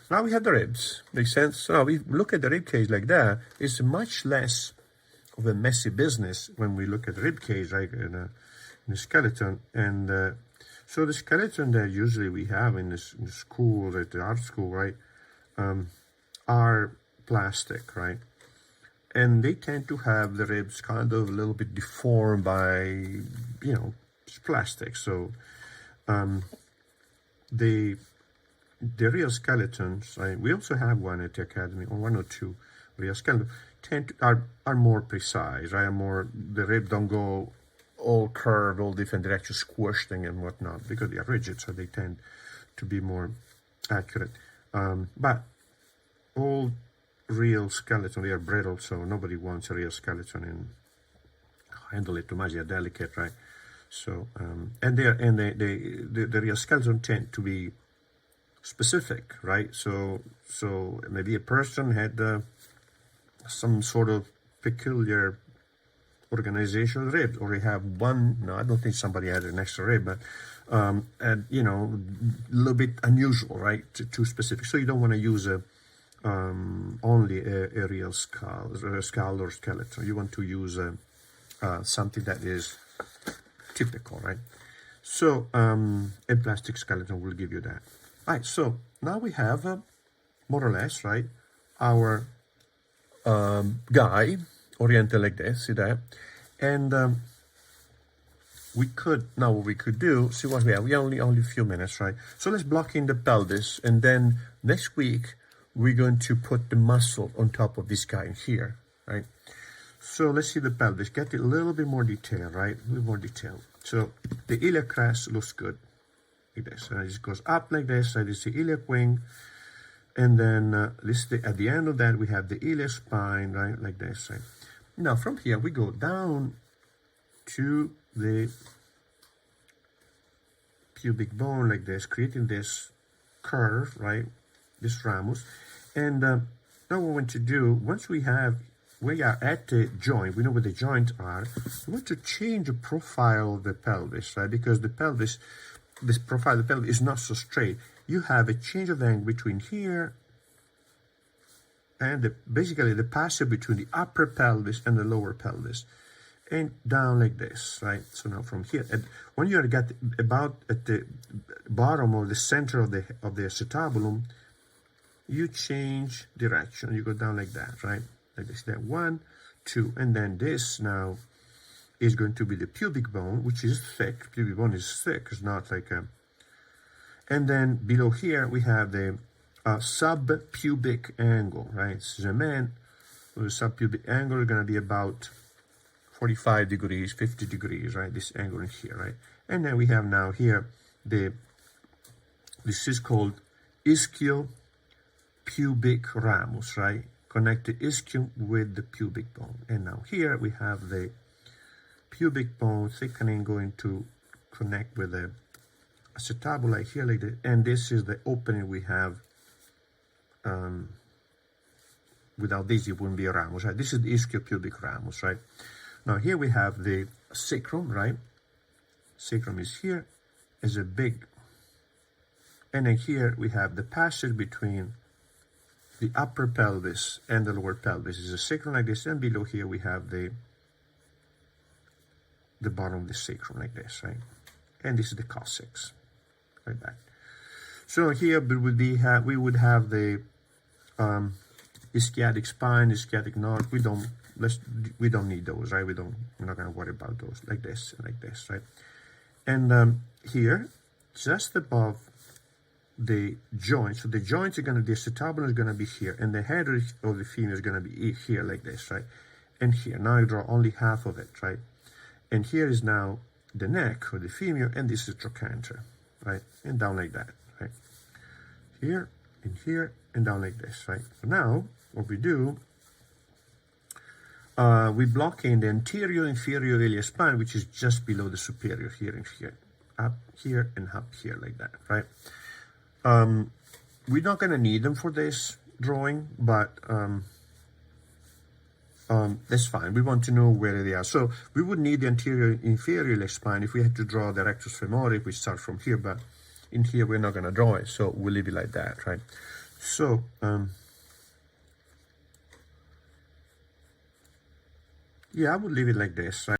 now we have the ribs. Makes sense? So now we look at the rib cage like that. It's much less of a messy business when we look at the rib cage, right, in the skeleton. And so the skeleton that usually we have in the school, at the art school, right, are plastic, right? And they tend to have the ribs kind of a little bit deformed by, you know, plastic. So the real skeletons, we also have one at the academy, or one or two real skeletons, are more precise, right? The rib don't go all curved, all different directions, squished and whatnot, because they are rigid, so they tend to be more accurate. But all real skeleton, they are brittle, so nobody wants a real skeleton and handle it too much. They're delicate, right? So and the real skeleton tend to be specific, right? So maybe a person had some sort of peculiar organizational rib, or they have one. No, I don't think somebody had an extra rib, but and you know, a little bit unusual, right? Too specific. So you don't want to use only a real skull or skeleton. You want to use something that is typical, right? So a plastic skeleton will give you that. Right. So now we have more or less, right, our guy oriented like this, see that? And what we could do, see what we have. We only a few minutes, right? So let's block in the pelvis, and then next week we're going to put the muscle on top of this guy here, right? So let's see the pelvis. Get a little bit more detail, right? A little more detail. So the iliac crest looks good, like this. And it just goes up like this. So this is the iliac wing. And then at the end of that, we have the iliac spine, right? Like this, right? Now, from here, we go down to the pubic bone like this, creating this curve, right? This ramus. And now what we want to do, once we are at the joint, we know where the joints are, we want to change the profile of the pelvis, right? Because the pelvis, this profile of the pelvis is not so straight. You have a change of angle between here and basically the passage between the upper pelvis and the lower pelvis, and down like this, right? So now from here, and when you get about at the bottom or the center of the acetabulum, you change direction. You go down like that, right? Like this. Then 1, 2, and then this now is going to be the pubic bone, which is thick. Pubic bone is thick. It's not like a. And then below here we have the subpubic angle, right? This is a man. So the subpubic angle is going to be about 45 degrees, 50 degrees, right? This angle in here, right? And then we have now here this is called ischio-pubic ramus, right? Connect the ischium with the pubic bone. And now here we have the pubic bone thickening going to connect with the acetabulum here like this. And this is the opening we have. Without this, it wouldn't be a ramus, right? This is the ischio-pubic ramus, right? Now here we have the sacrum, right? Sacrum is here, is a big, and then here we have the passage between the upper pelvis and the lower pelvis. Is a sacrum like this, and below here we have the bottom of the sacrum like this, right? And this is the coccyx, right back. So here we would have the ischiatic spine, ischiatic knot. We don't need those, right? We're not going to worry about those, like this and like this, right? And here, just above the joints, so the joints are going to, the acetabulum is going to be here, and the head of the femur is going to be here like this, right? And here, now I draw only half of it, right? And here is now the neck or the femur, and this is trochanter, right? And down like that, right? Here, and down like this, right? So now, what we do, we block in the anterior inferior iliac spine, which is just below the superior, here and here, up here and up here like that, right? We're not going to need them for this drawing, but that's fine. We want to know where they are. So we would need the anterior inferior iliac spine if we had to draw the rectus femoris, which starts from here, but in here we're not going to draw it, so we'll leave it like that, right? So, yeah, I would leave it like this, right?